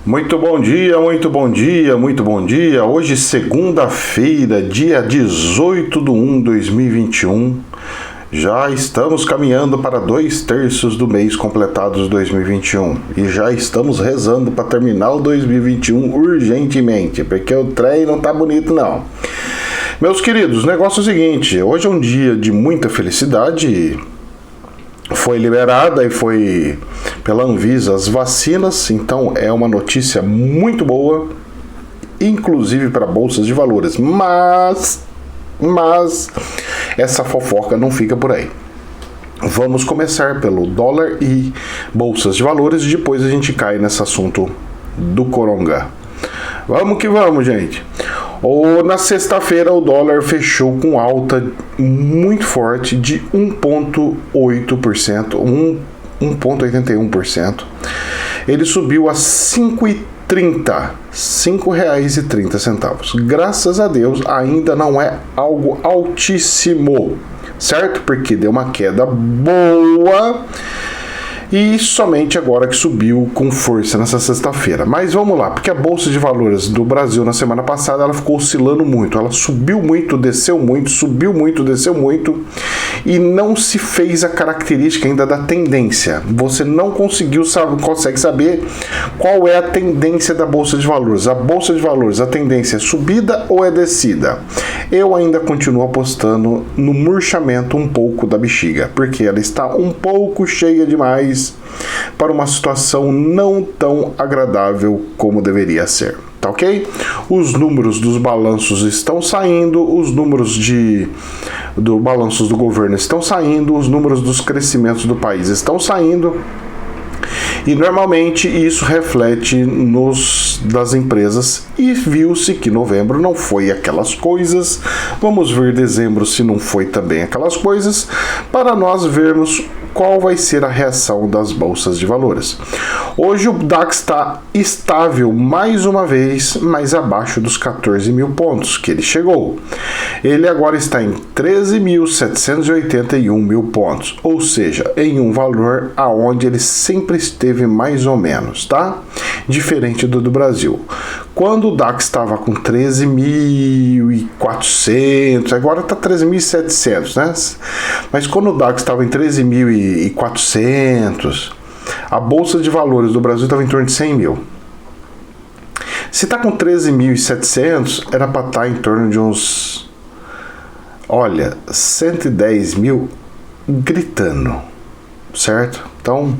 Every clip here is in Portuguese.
Muito bom dia, muito bom dia, muito bom dia. Hoje, segunda-feira, dia 18/1/2021. Já estamos caminhando para 2/3 do mês completados 2021. E já estamos rezando para terminar o 2021 urgentemente, porque o trem não tá bonito não. Meus queridos, o negócio é o seguinte, hoje é um dia de muita felicidade. Foi liberada e foi pela Anvisa as vacinas, então é uma notícia muito boa, inclusive para bolsas de valores, mas essa fofoca não fica por aí. Vamos começar pelo dólar e bolsas de valores e depois a gente cai nesse assunto do coronga. Vamos que vamos, gente. Na sexta-feira o dólar fechou com alta muito forte de 1,8%, 1,81%. Ele subiu a R$ 5,30. Graças a Deus ainda não é algo altíssimo, certo? Porque deu uma queda boa. E somente agora que subiu com força nessa sexta-feira. Mas vamos lá, porque a Bolsa de Valores do Brasil na semana passada ela ficou oscilando muito. Ela subiu muito, desceu muito, subiu muito, desceu muito. E não se fez a característica ainda da tendência. Você não consegue saber qual é a tendência da Bolsa de Valores. A Bolsa de Valores, a tendência é subida ou é descida? Eu ainda continuo apostando no murchamento um pouco da bexiga, porque ela está um pouco cheia demais para uma situação não tão agradável como deveria ser, tá ok? Os números dos balanços estão saindo, os números do balanços do governo estão saindo, os números dos crescimentos do país estão saindo. E normalmente isso reflete das empresas e viu-se que novembro não foi aquelas coisas. Vamos ver dezembro se não foi também aquelas coisas, para nós vermos qual vai ser a reação das bolsas de valores. Hoje o DAX está estável mais uma vez, mas abaixo dos 14 mil pontos que ele chegou. Ele agora está em 13.781 mil pontos, ou seja, em um valor aonde ele sempre esteve mais ou menos, tá? Diferente do Brasil. Quando o DAX estava com 13.400, agora está 13.700, né? Mas quando o DAX estava em 13.400, a Bolsa de Valores do Brasil estava em torno de 100 mil. Se está com 13.700, era para estar em torno de uns, 110 mil gritando, certo? Então,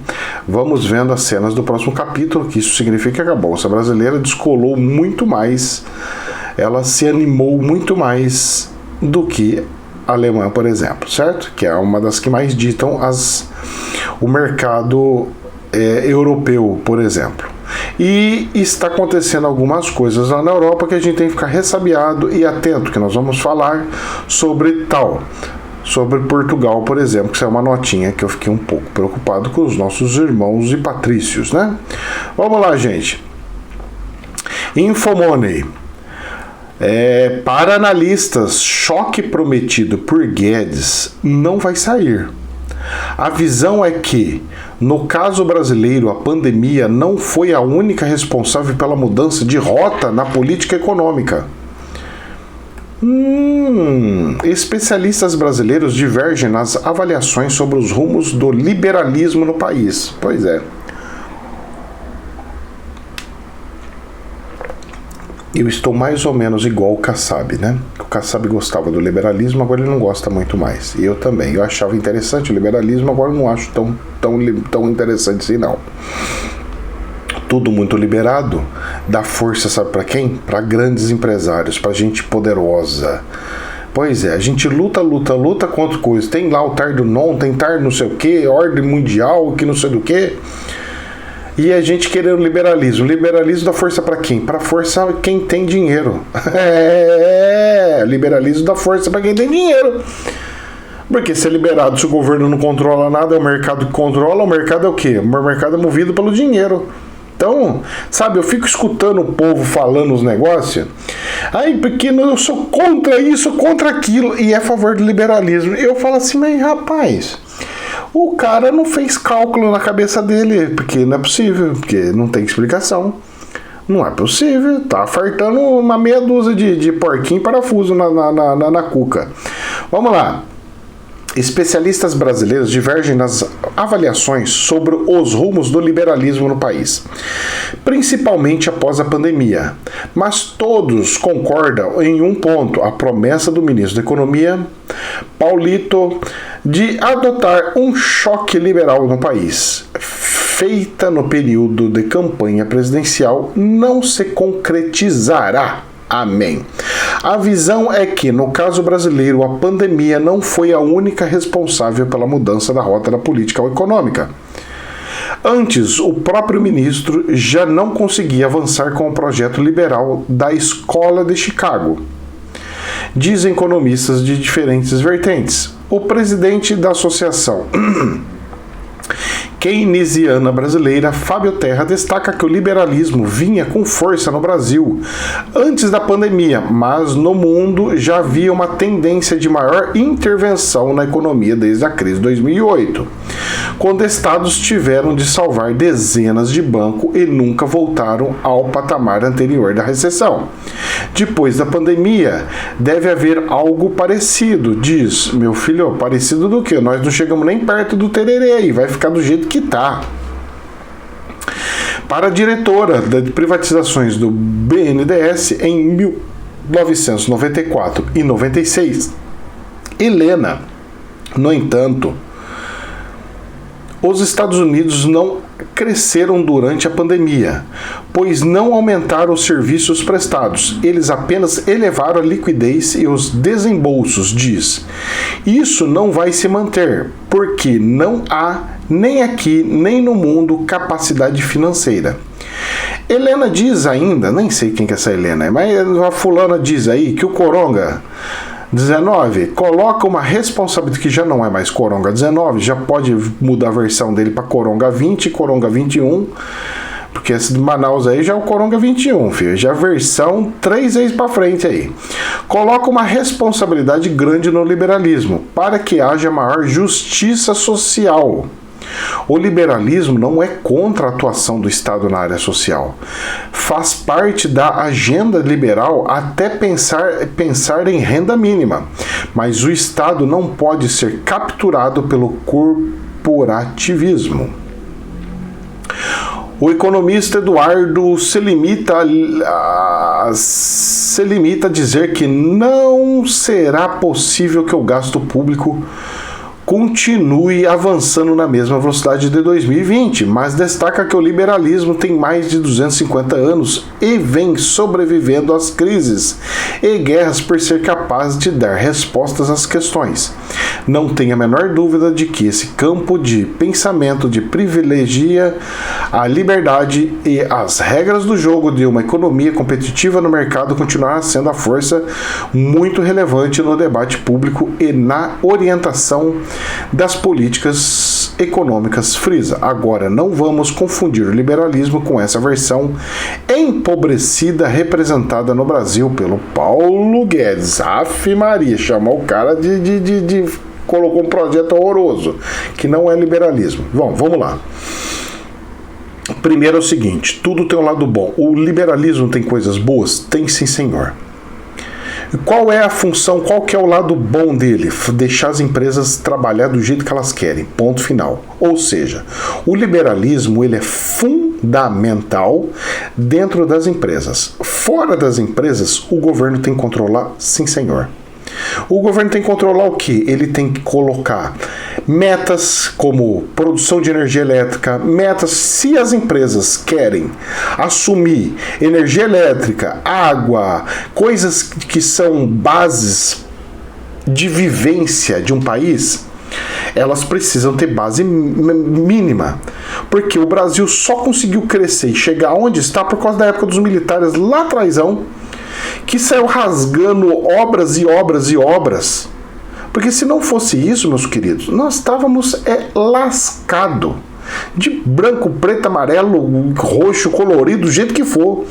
vamos vendo as cenas do próximo capítulo, que isso significa que a Bolsa brasileira descolou muito mais, ela se animou muito mais do que a alemã, por exemplo, certo? Que é uma das que mais ditam o mercado europeu, por exemplo. E está acontecendo algumas coisas lá na Europa que a gente tem que ficar ressabiado e atento, que nós vamos falar sobre Portugal, por exemplo, que é uma notinha que eu fiquei um pouco preocupado com os nossos irmãos e patrícios, né? Vamos lá, gente. Infomoney. Para analistas, choque prometido por Guedes não vai sair. A visão é que, no caso brasileiro, a pandemia não foi a única responsável pela mudança de rota na política econômica. Especialistas brasileiros divergem nas avaliações sobre os rumos do liberalismo no país. Pois é. Eu estou mais ou menos igual o Kassab, né? O Kassab gostava do liberalismo, agora ele não gosta muito mais. E eu também. Eu achava interessante o liberalismo, agora não acho tão interessante assim, não. Tudo muito liberado, dá força, sabe para quem? Para grandes empresários, para gente poderosa. Pois é, a gente luta contra coisas. Tem lá o TAR do non, tem TAR não sei o que, ordem mundial, que não sei do que. E a gente querendo liberalismo. Liberalismo dá força para quem? Para força quem tem dinheiro. Liberalismo dá força para quem tem dinheiro. Porque se é liberado, se o governo não controla nada, é o mercado que controla. O mercado é o quê? O mercado é movido pelo dinheiro. Então, sabe, eu fico escutando o povo falando os negócios. Porque eu sou contra isso, contra aquilo, e é a favor do liberalismo. Eu falo assim, mas rapaz, o cara não fez cálculo na cabeça dele, porque não é possível, porque não tem explicação. Não é possível, tá fartando uma meia dúzia de porquinho parafuso na cuca. Vamos lá. Especialistas brasileiros divergem nas avaliações sobre os rumos do liberalismo no país, principalmente após a pandemia. Mas todos concordam em um ponto: a promessa do ministro da Economia, Paulito, de adotar um choque liberal no país, feita no período de campanha presidencial, não se concretizará. Amém. A visão é que, no caso brasileiro, a pandemia não foi a única responsável pela mudança da rota da política econômica. Antes, o próprio ministro já não conseguia avançar com o projeto liberal da Escola de Chicago. Dizem economistas de diferentes vertentes. O presidente da Associação keynesiana brasileira, Fábio Terra, destaca que o liberalismo vinha com força no Brasil antes da pandemia, mas no mundo já havia uma tendência de maior intervenção na economia desde a crise de 2008, quando estados tiveram de salvar dezenas de bancos e nunca voltaram ao patamar anterior da recessão. Depois da pandemia, deve haver algo parecido, diz. Meu filho, parecido do quê? Nós não chegamos nem perto do tererê aí, vai ficar do jeito que tá. Para a diretora de privatizações do BNDES em 1994 e 96, Helena, no entanto, os Estados Unidos não cresceram durante a pandemia, pois não aumentaram os serviços prestados. Eles apenas elevaram a liquidez e os desembolsos, diz. Isso não vai se manter, porque não há, nem aqui, nem no mundo, capacidade financeira. Helena diz ainda, nem sei quem que é essa Helena, mas a fulana diz aí que o Coronga 19 coloca uma responsabilidade, que já não é mais Coronga 19, já pode mudar a versão dele para Coronga 20, Coronga 21, porque esse de Manaus aí já é o Coronga 21, filho, já a versão 3 vezes para frente aí. Coloca uma responsabilidade grande no liberalismo, para que haja maior justiça social. O liberalismo não é contra a atuação do Estado na área social. Faz parte da agenda liberal até pensar em renda mínima. Mas o Estado não pode ser capturado pelo corporativismo. O economista Eduardo se limita a dizer que não será possível que o gasto público continue avançando na mesma velocidade de 2020, mas destaca que o liberalismo tem mais de 250 anos e vem sobrevivendo às crises e guerras por ser capaz de dar respostas às questões. Não tem a menor dúvida de que esse campo de pensamento de privilegia a liberdade e as regras do jogo de uma economia competitiva no mercado continuará sendo a força muito relevante no debate público e na orientação das políticas econômicas, frisa. Agora, não vamos confundir o liberalismo com essa versão empobrecida representada no Brasil pelo Paulo Guedes. Aff Maria, chamou o cara colocou um projeto horroroso, que não é liberalismo. Bom, vamos lá. Primeiro é o seguinte, tudo tem um lado bom. O liberalismo tem coisas boas? Tem sim, senhor. Qual é a função, qual que é o lado bom dele? Deixar as empresas trabalhar do jeito que elas querem, ponto final. Ou seja, o liberalismo ele é fundamental dentro das empresas. Fora das empresas, o governo tem que controlar, sim senhor. O governo tem que controlar o quê? Ele tem que colocar metas como produção de energia elétrica, metas se as empresas querem assumir energia elétrica, água, coisas que são bases de vivência de um país, elas precisam ter base mínima. Porque o Brasil só conseguiu crescer e chegar onde está por causa da época dos militares lá atrásão, que saiu rasgando obras e obras e obras. Porque se não fosse isso, meus queridos, nós estávamos lascado. De branco, preto, amarelo, roxo, colorido, do jeito que for.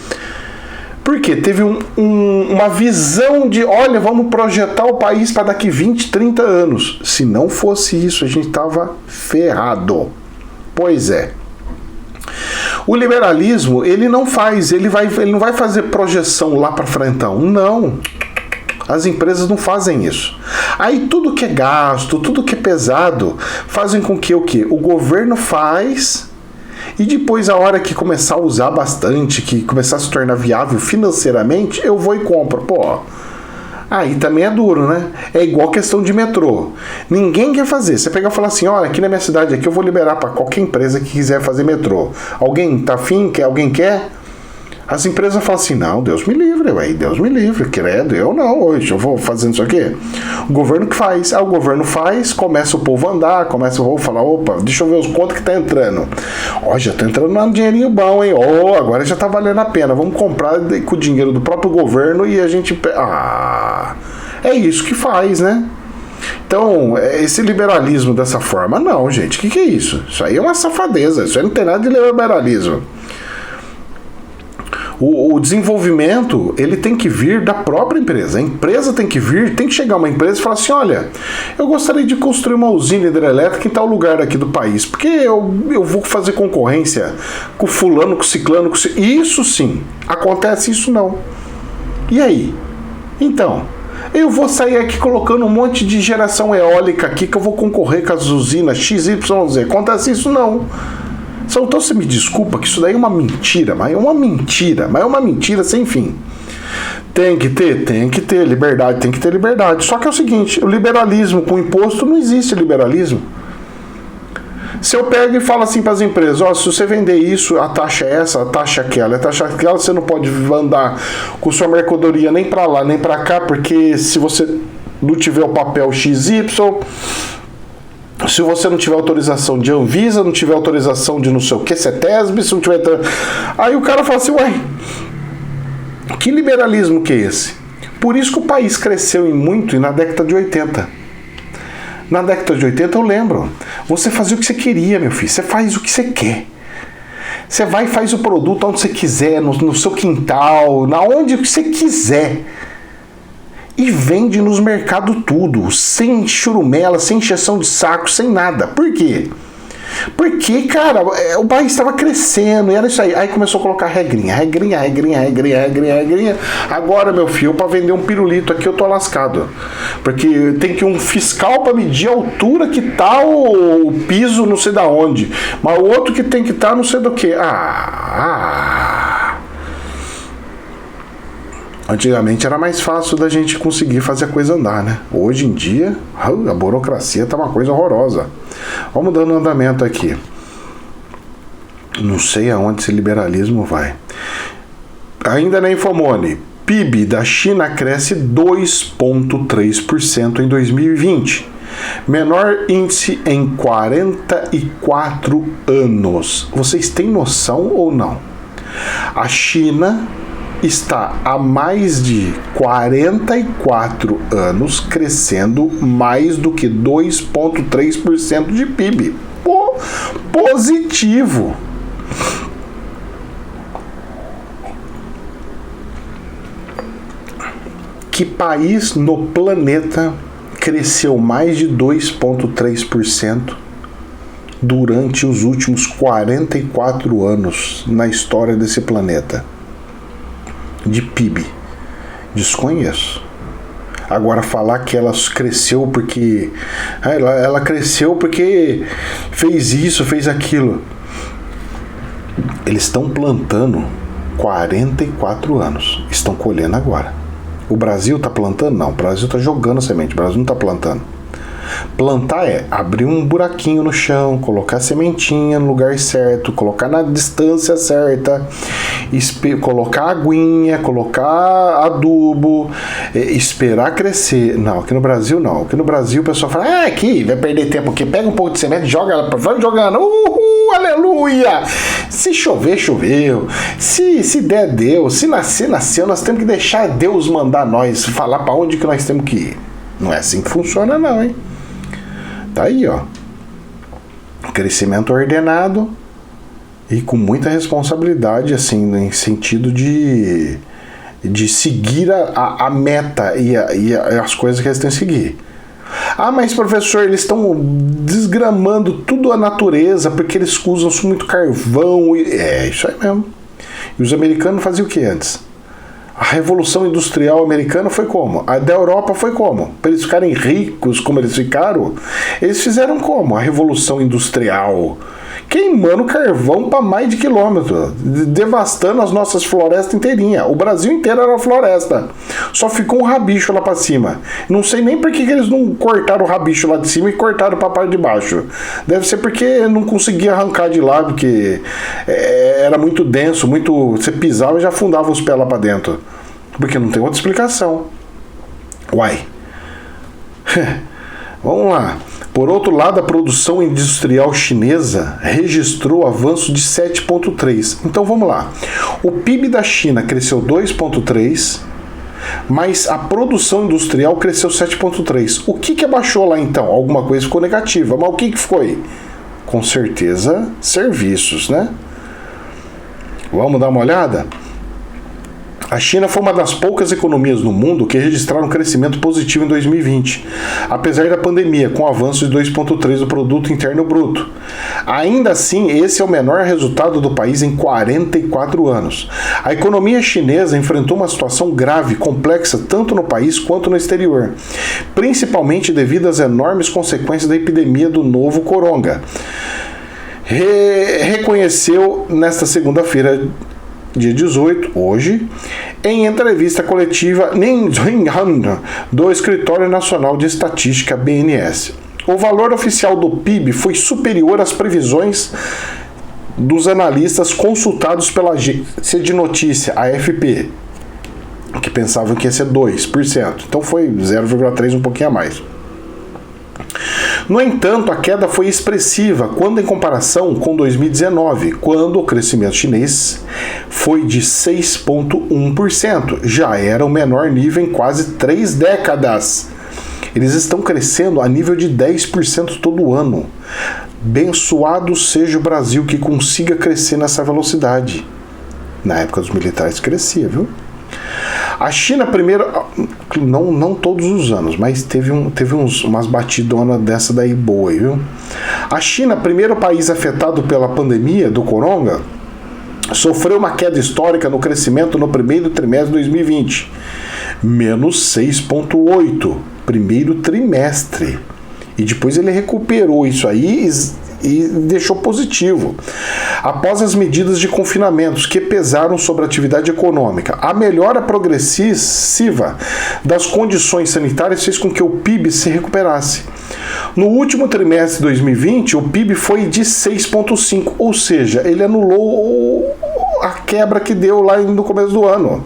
Porque teve uma visão de, olha, vamos projetar o país para daqui 20, 30 anos. Se não fosse isso, a gente estava ferrado. Pois é. O liberalismo, ele não vai fazer projeção lá para frentão. Não. As empresas não fazem isso. Aí tudo que é gasto, tudo que é pesado, fazem com que o quê? O governo faz, e depois a hora que começar a usar bastante, que começar a se tornar viável financeiramente, eu vou e compro. Pô, aí também é duro, né? É igual questão de metrô. Ninguém quer fazer. Você pega e fala assim, olha, aqui na minha cidade aqui eu vou liberar para qualquer empresa que quiser fazer metrô. Alguém tá afim? Alguém quer? As empresas falam assim, não, Deus me livre, ué, Deus me livre, credo, eu não, hoje eu vou fazendo isso aqui. O governo que faz, o governo faz, começa o povo a andar, começa o povo a falar, opa, deixa eu ver os quantos que tá entrando. Ó, já tá entrando um dinheirinho bom, hein, agora já tá valendo a pena, vamos comprar com o dinheiro do próprio governo e a gente... é isso que faz, né? Então, esse liberalismo dessa forma, não, gente, o que é isso? Isso aí é uma safadeza, isso aí não tem nada de liberalismo. O desenvolvimento, ele tem que vir da própria empresa. A empresa tem que chegar uma empresa e falar assim, olha, eu gostaria de construir uma usina hidrelétrica em tal lugar aqui do país, porque eu vou fazer concorrência com fulano, com ciclano, isso sim. Acontece isso não. E aí? Então, eu vou sair aqui colocando um monte de geração eólica aqui que eu vou concorrer com as usinas XYZ. Acontece isso não. Então você me desculpa que isso daí é uma mentira, mas é uma mentira sem fim. Tem que ter liberdade, tem que ter liberdade. Só que é o seguinte, o liberalismo com imposto não existe liberalismo. Se eu pego e falo assim para as empresas, se você vender isso, a taxa é essa, a taxa é aquela, você não pode andar com sua mercadoria nem para lá, nem para cá, porque se você não tiver o papel XY... Se você não tiver autorização de Anvisa, não tiver autorização de não sei o que, CETESB, se não tiver... Aí o cara fala assim, ué, que liberalismo que é esse? Por isso que o país cresceu muito na década de 80. Na década de 80 eu lembro, você fazia o que você queria, meu filho, você faz o que você quer. Você vai e faz o produto onde você quiser, no seu quintal, na onde você quiser. E vende nos mercados tudo, sem churumela, sem encheção de saco, sem nada. Por quê? Porque, cara, o país estava crescendo, e era isso aí. Aí começou a colocar regrinha. Agora, meu filho, para vender um pirulito aqui eu tô lascado. Porque tem que um fiscal para medir a altura que tá o piso não sei da onde. Mas o outro que tem que estar não sei do que. Antigamente era mais fácil da gente conseguir fazer a coisa andar, né? Hoje em dia, a burocracia tá uma coisa horrorosa. Vamos dando andamento aqui. Não sei aonde esse liberalismo vai. Ainda na Infomone, PIB da China cresce 2,3% em 2020. Menor índice em 44 anos. Vocês têm noção ou não? A China está há mais de 44 anos crescendo mais do que 2,3% de PIB. Positivo. Que país no planeta cresceu mais de 2,3% durante os últimos 44 anos na história desse planeta? De PIB. Desconheço. Agora falar que ela cresceu porque ela cresceu porque fez isso, fez aquilo. Eles estão plantando 44 anos. Estão colhendo agora. O Brasil está plantando? Não. O Brasil está jogando semente. O Brasil não está plantando. Plantar é abrir um buraquinho no chão, colocar a sementinha no lugar certo, colocar na distância certa, colocar aguinha, colocar adubo, esperar crescer. Não, aqui no Brasil não. Aqui no Brasil o pessoal fala, aqui vai perder tempo aqui, pega um pouco de semente, joga ela, vai jogando, aleluia! Se chover, choveu. Se der, deu. Se nascer, nasceu. Nós temos que deixar Deus mandar nós, falar para onde que nós temos que ir. Não é assim que funciona não, hein? Tá aí, ó. Crescimento ordenado e com muita responsabilidade, assim, em sentido de seguir a meta e as coisas que eles têm que seguir. Ah, mas professor, eles estão desgramando tudo a natureza porque eles usam muito carvão. É, isso aí mesmo. E os americanos faziam o que antes? A Revolução Industrial Americana foi como? A da Europa foi como? Para eles ficarem ricos como eles ficaram, eles fizeram como? A Revolução Industrial. Queimando carvão para mais de quilômetro, devastando as nossas florestas inteirinhas. O Brasil inteiro era floresta. Só ficou um rabicho lá para cima. Não sei nem por que eles não cortaram o rabicho lá de cima e cortaram para a parte de baixo. Deve ser porque não conseguia arrancar de lá, porque era muito denso, muito. Você pisava e já afundava os pés lá para dentro. Porque não tem outra explicação. Uai. Vamos lá. Por outro lado, a produção industrial chinesa registrou avanço de 7,3%. Então vamos lá. O PIB da China cresceu 2,3%, mas a produção industrial cresceu 7,3%. O que abaixou lá então? Alguma coisa ficou negativa. Mas o que foi? Com certeza, serviços, né? Vamos dar uma olhada? A China foi uma das poucas economias no mundo que registraram um crescimento positivo em 2020, apesar da pandemia, com avanço de 2,3% do produto interno bruto. Ainda assim, esse é o menor resultado do país em 44 anos. A economia chinesa enfrentou uma situação grave, complexa, tanto no país quanto no exterior, principalmente devido às enormes consequências da epidemia do novo coronga. Reconheceu nesta segunda-feira, dia 18, hoje, em entrevista coletiva do Escritório Nacional de Estatística, BNS. O valor oficial do PIB foi superior às previsões dos analistas consultados pela agência de notícia, AFP, que pensavam que ia ser 2%. Então foi 0,3%, um pouquinho a mais. No entanto, a queda foi expressiva quando em comparação com 2019, quando o crescimento chinês foi de 6,1%. Já era o menor nível em quase 3 décadas. Eles estão crescendo a nível de 10% todo ano. Abençoado seja o Brasil que consiga crescer nessa velocidade. Na época dos militares crescia, viu? A China primeiro, não todos os anos, mas teve umas batidonas dessa daí boa, viu? A China, primeiro país afetado pela pandemia do coronga, sofreu uma queda histórica no crescimento no primeiro trimestre de 2020, menos 6,8%, primeiro trimestre. E depois ele recuperou isso aí e deixou positivo. Após as medidas de confinamentos que pesaram sobre a atividade econômica, a melhora progressiva das condições sanitárias fez com que o PIB se recuperasse. No último trimestre de 2020, o PIB foi de 6,5%, ou seja, ele anulou a quebra que deu lá no começo do ano.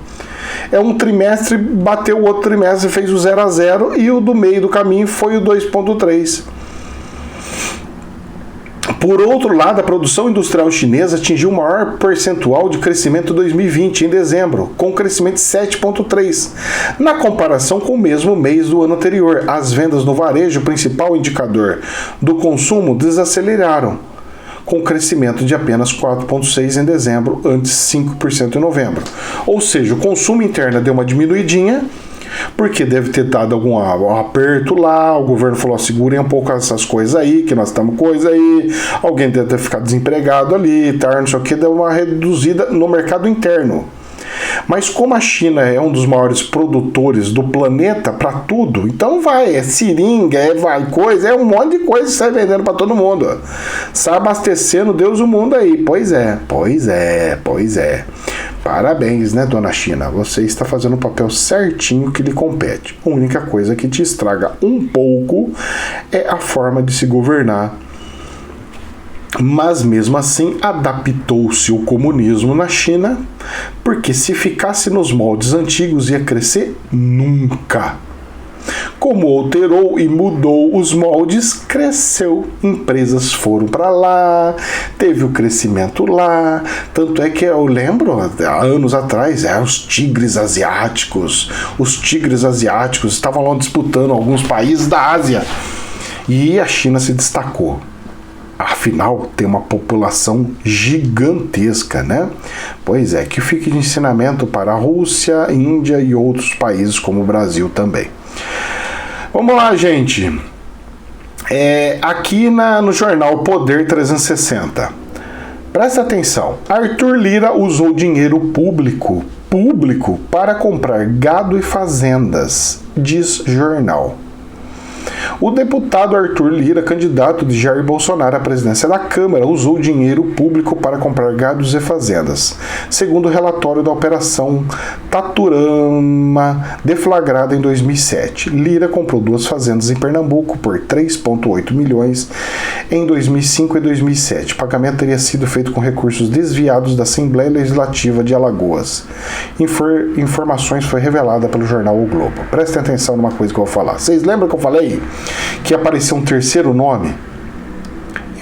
Um trimestre bateu o outro trimestre, fez o 0-0, e o do meio do caminho foi o 2,3%. Por outro lado, a produção industrial chinesa atingiu o maior percentual de crescimento em 2020, em dezembro, com um crescimento de 7,3%, na comparação com o mesmo mês do ano anterior. As vendas no varejo, principal indicador do consumo, desaceleraram, com crescimento de apenas 4,6% em dezembro, antes 5% em novembro. Ou seja, o consumo interno deu uma diminuidinha, porque deve ter dado algum aperto lá, o governo falou, segurem um pouco essas coisas aí, que nós estamos coisa aí, alguém deve ter ficado desempregado ali, tá, não sei o que, deu uma reduzida no mercado interno. Mas como a China é um dos maiores produtores do planeta para tudo, então é seringa, é um monte de coisa que sai vendendo para todo mundo. Sai abastecendo Deus o mundo aí. Pois é. Parabéns, né, dona China? Você está fazendo o papel certinho que lhe compete. A única coisa que te estraga um pouco é a forma de se governar. Mas mesmo assim adaptou-se o comunismo na China, porque se ficasse nos moldes antigos ia crescer nunca. Como alterou e mudou os moldes, cresceu. Empresas foram para lá, teve o crescimento lá. Tanto é que eu lembro, há anos atrás, os tigres asiáticos estavam lá disputando alguns países da Ásia. E a China se destacou. Afinal, tem uma população gigantesca, né? Pois é, que fica de ensinamento para a Rússia, Índia e outros países como o Brasil também. Vamos lá, gente. Aqui no jornal Poder 360. Presta atenção. Arthur Lira usou dinheiro público para comprar gado e fazendas, diz jornal. O deputado Arthur Lira, candidato de Jair Bolsonaro à presidência da Câmara, usou dinheiro público para comprar gados e fazendas, segundo o relatório da Operação Taturama, deflagrada em 2007. Lira comprou 2 fazendas em Pernambuco por 3,8 milhões em 2005 e 2007. O pagamento teria sido feito com recursos desviados da Assembleia Legislativa de Alagoas. Informações foi revelada pelo jornal O Globo. Prestem atenção numa coisa que eu vou falar. Vocês lembram que eu falei que apareceu um terceiro nome?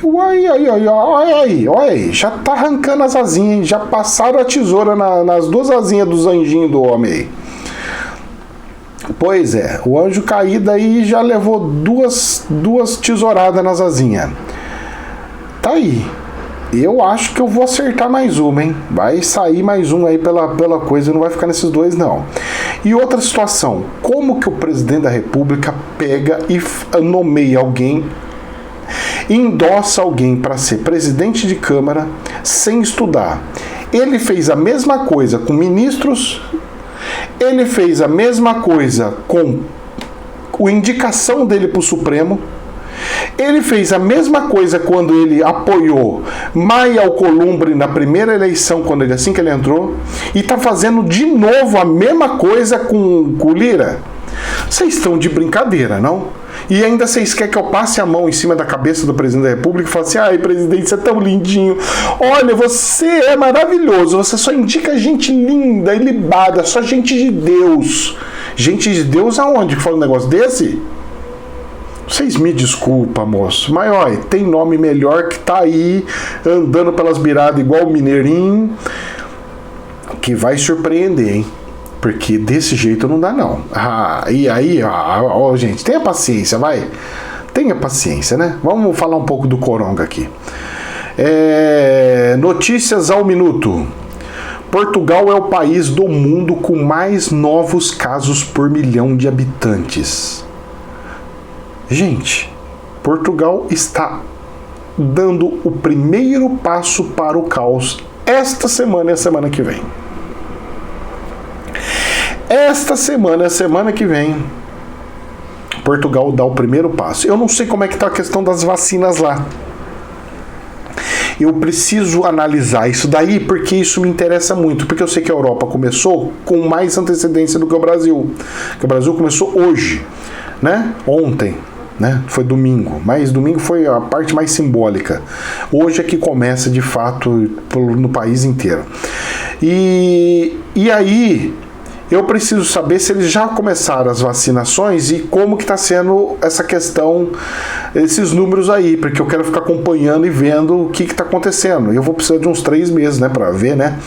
Olha aí, já tá arrancando as asinhas, hein? Já passaram a tesoura nas 2 asinhas dos anjinhos do homem aí. Pois é, o anjo caído aí já levou duas tesouradas nas asinhas. Tá aí. Eu acho que eu vou acertar mais uma, hein? Vai sair mais um aí pela coisa, não vai ficar nesses 2, não. E outra situação, como que o presidente da República pega e nomeia alguém, endossa alguém para ser presidente de Câmara sem estudar? Ele fez a mesma coisa com ministros, ele fez a mesma coisa com a indicação dele para o Supremo, ele fez a mesma coisa quando ele apoiou Maia Alcolumbre na primeira eleição, assim que ele entrou, e está fazendo de novo a mesma coisa com o Lira. Vocês estão de brincadeira, não? E ainda vocês querem que eu passe a mão em cima da cabeça do presidente da República e fale assim: ai, presidente, você é tão lindinho. Olha, você é maravilhoso. Você só indica gente linda, ilibada, só gente de Deus. Gente de Deus aonde que fala um negócio desse? Vocês me desculpam, moço, mas olha, tem nome melhor que tá aí andando pelas beiradas igual o Mineirinho, que vai surpreender, hein? Porque desse jeito não dá, não. E aí, gente, tenha paciência, vai. Tenha paciência, né? Vamos falar um pouco do Coronga aqui. Notícias ao minuto. Portugal é o país do mundo com mais novos casos por milhão de habitantes. Gente, Portugal está dando o primeiro passo para o caos esta semana e a semana que vem. Esta semana e a semana que vem, Portugal dá o primeiro passo. Eu não sei como é que está a questão das vacinas lá. Eu preciso analisar isso daí porque isso me interessa muito. Porque eu sei que a Europa começou com mais antecedência do que o Brasil. Que o Brasil começou hoje, né? Ontem. Né? Foi domingo, mas domingo foi a parte mais simbólica. Hoje é que começa de fato no país inteiro. E aí eu preciso saber se eles já começaram as vacinações e como que está sendo essa questão, esses números aí, porque eu quero ficar acompanhando e vendo o que está acontecendo. Eu vou precisar de uns 3 meses, né, para ver, né?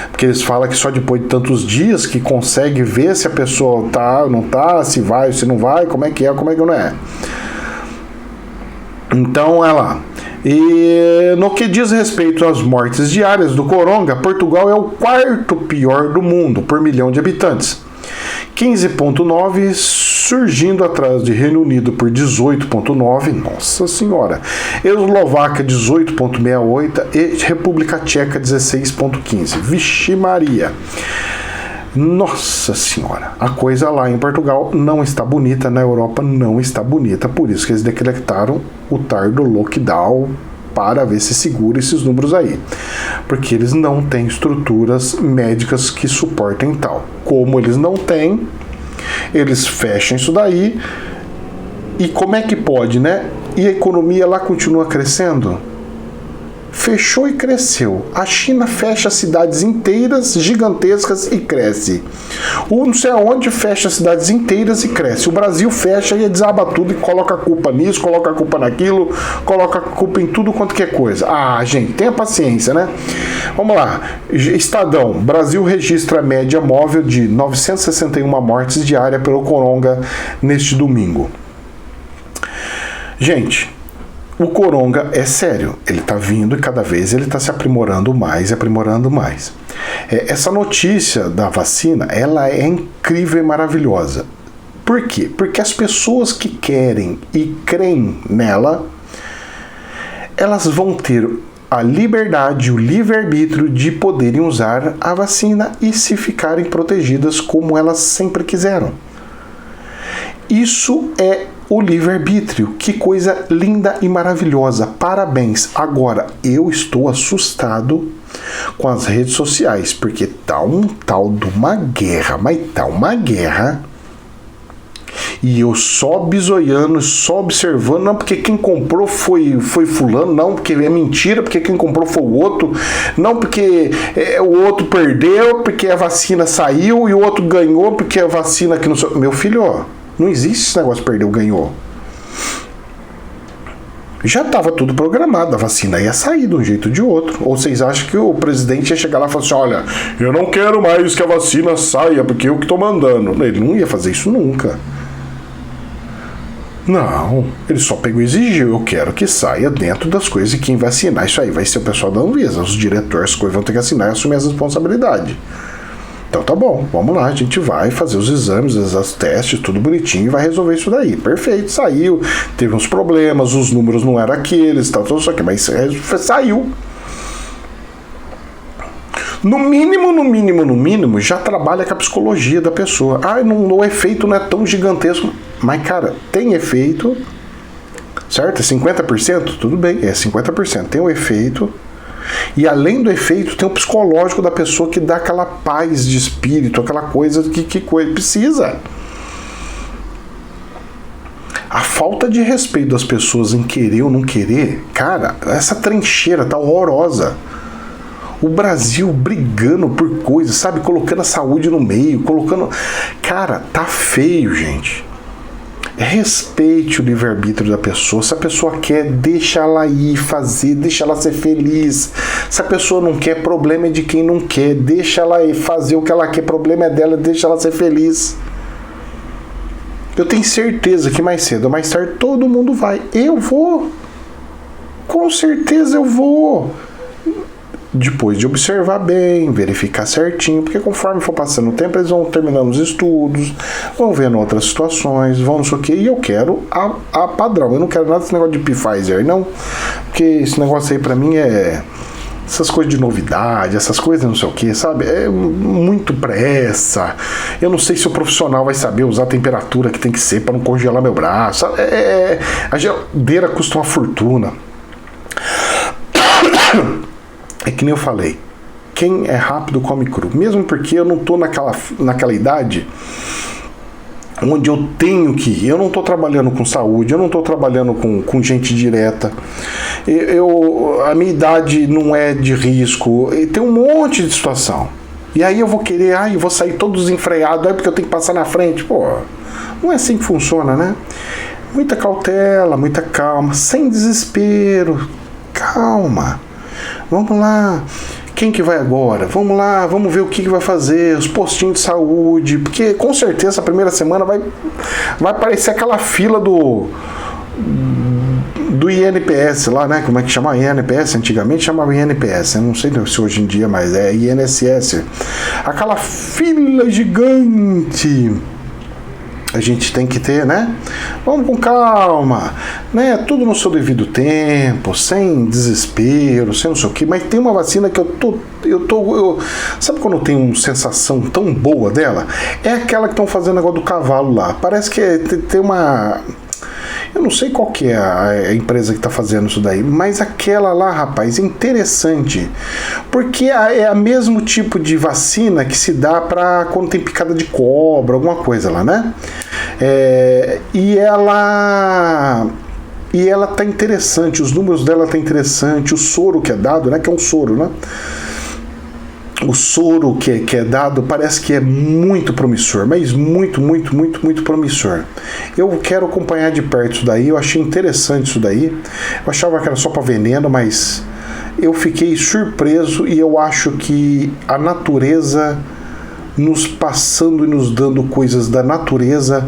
Porque eles falam que só depois de tantos dias que consegue ver se a pessoa tá ou não tá, se vai ou se não vai, como é que não é. Então, olha lá. E no que diz respeito às mortes diárias do Coronga, Portugal é o 4º pior do mundo por milhão de habitantes. 15,9, surgindo atrás de Reino Unido por 18,9, nossa senhora. Eslováquia 18,68 e República Tcheca 16,15. Vixe Maria. Nossa senhora, a coisa lá em Portugal não está bonita, na Europa não está bonita, por isso que eles decretaram o tardo lockdown para ver se segura esses números aí, porque eles não têm estruturas médicas que suportem tal. Como eles não têm, eles fecham isso daí, e como é que pode, né? E a economia lá continua crescendo? Fechou e cresceu. A China fecha cidades inteiras, gigantescas, e cresce. O não sei aonde fecha cidades inteiras e cresce. O Brasil fecha e desaba tudo e coloca a culpa nisso, coloca a culpa naquilo, coloca a culpa em tudo quanto que é coisa. Ah, gente, tenha paciência, né? Vamos lá. Estadão. Brasil registra média móvel de 961 mortes diárias pelo Coronga neste domingo. Gente, o Coronga é sério, ele está vindo e cada vez ele está se aprimorando mais e aprimorando mais. Essa notícia da vacina, ela é incrível e maravilhosa. Por quê? Porque as pessoas que querem e creem nela, elas vão ter a liberdade, o livre-arbítrio de poderem usar a vacina e se ficarem protegidas como elas sempre quiseram. Isso é o livre-arbítrio. Que coisa linda e maravilhosa. Parabéns. Agora, eu estou assustado com as redes sociais, porque tá um tal de uma guerra, mas tá uma guerra. E eu só bisoiando, só observando, não porque quem comprou foi fulano, não porque é mentira, porque quem comprou foi o outro, não porque o outro perdeu, porque a vacina saiu e o outro ganhou, porque a vacina que não... Meu filho, ó, não existe esse negócio de perdeu, ganhou. Já estava tudo programado, a vacina ia sair de um jeito ou de outro. Ou vocês acham que o presidente ia chegar lá e falar assim, olha, eu não quero mais que a vacina saia, porque eu que estou mandando. Ele não ia fazer isso nunca. Não, ele só pegou e exigiu, eu quero que saia dentro das coisas, e quem vai assinar isso aí vai ser o pessoal da Anvisa, os diretores, as coisas vão ter que assinar e assumir as responsabilidades. Então tá bom, vamos lá, a gente vai fazer os exames, os testes, tudo bonitinho e vai resolver isso daí. Perfeito, saiu, teve uns problemas, os números não eram aqueles, tal, só que mas saiu. No mínimo, já trabalha com a psicologia da pessoa. O efeito não é tão gigantesco. Mas, cara, tem efeito, certo? É 50%? Tudo bem, é 50%. Tem o efeito. E além do efeito, tem o psicológico da pessoa que dá aquela paz de espírito, aquela coisa que precisa. A falta de respeito das pessoas em querer ou não querer, cara, essa trincheira tá horrorosa. O Brasil brigando por coisas, sabe? Colocando a saúde no meio, colocando... Cara, tá feio, gente. Respeite o livre-arbítrio da pessoa. Se a pessoa quer, deixa ela ir fazer, deixa ela ser feliz. Se a pessoa não quer, problema é de quem não quer. Deixa ela ir fazer o que ela quer, problema é dela, deixa ela ser feliz. Eu tenho certeza que mais cedo ou mais tarde todo mundo vai. Eu vou. Com certeza eu vou. Depois de observar bem, verificar certinho, porque conforme for passando o tempo, eles vão terminando os estudos, vão vendo outras situações, vão não sei o que, e eu quero a padrão. Eu não quero nada desse negócio de Pfizer, não, porque esse negócio aí pra mim é essas coisas de novidade, essas coisas não sei o que, sabe? É muito pressa. Eu não sei se o profissional vai saber usar a temperatura que tem que ser para não congelar meu braço. A geladeira custa uma fortuna. É que nem eu falei, quem é rápido come cru. Mesmo porque eu não tô naquela idade onde eu tenho que ir. Eu não tô trabalhando com saúde, eu não tô trabalhando com gente direta. A minha idade não é de risco. Tem um monte de situação. E aí eu vou querer, eu vou sair todo desenfreado, porque eu tenho que passar na frente. Pô, não é assim que funciona, né? Muita cautela, muita calma, sem desespero. Calma. Vamos lá, quem que vai agora? Vamos lá, vamos ver o que vai fazer, os postinhos de saúde, porque com certeza a primeira semana vai aparecer aquela fila do INPS lá, né? Como é que chama? INPS? Antigamente chamava INPS, eu não sei se hoje em dia mais é INSS. Aquela fila gigante. A gente tem que ter, né? Vamos com calma, né? Tudo no seu devido tempo, sem desespero, sem não sei o que. Mas tem uma vacina que sabe quando eu tenho uma sensação tão boa dela? É aquela que estão fazendo negócio do cavalo lá. Parece que tem uma... Eu não sei qual que é a empresa que está fazendo isso daí, mas aquela lá, rapaz, é interessante, porque é o mesmo tipo de vacina que se dá para quando tem picada de cobra, alguma coisa lá, né? E ela tá interessante, os números dela tá interessante, o soro que é dado, né? Que é um soro, né? O soro que é dado parece que é muito promissor, mas muito promissor. Eu quero acompanhar de perto isso daí, eu achei interessante isso daí. Eu achava que era só para veneno, mas eu fiquei surpreso e eu acho que a natureza nos passando e nos dando coisas da natureza,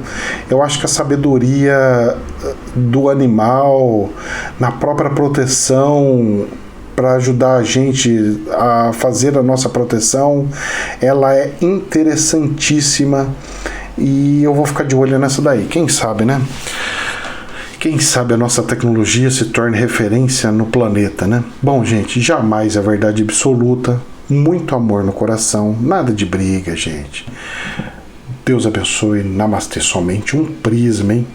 eu acho que a sabedoria do animal, na própria proteção, para ajudar a gente a fazer a nossa proteção, ela é interessantíssima. E eu vou ficar de olho nessa daí. Quem sabe, né? Quem sabe a nossa tecnologia se torne referência no planeta, né? Bom, gente, jamais a verdade absoluta. Muito amor no coração. Nada de briga, gente. Deus abençoe. Namastê. Somente um prisma, hein?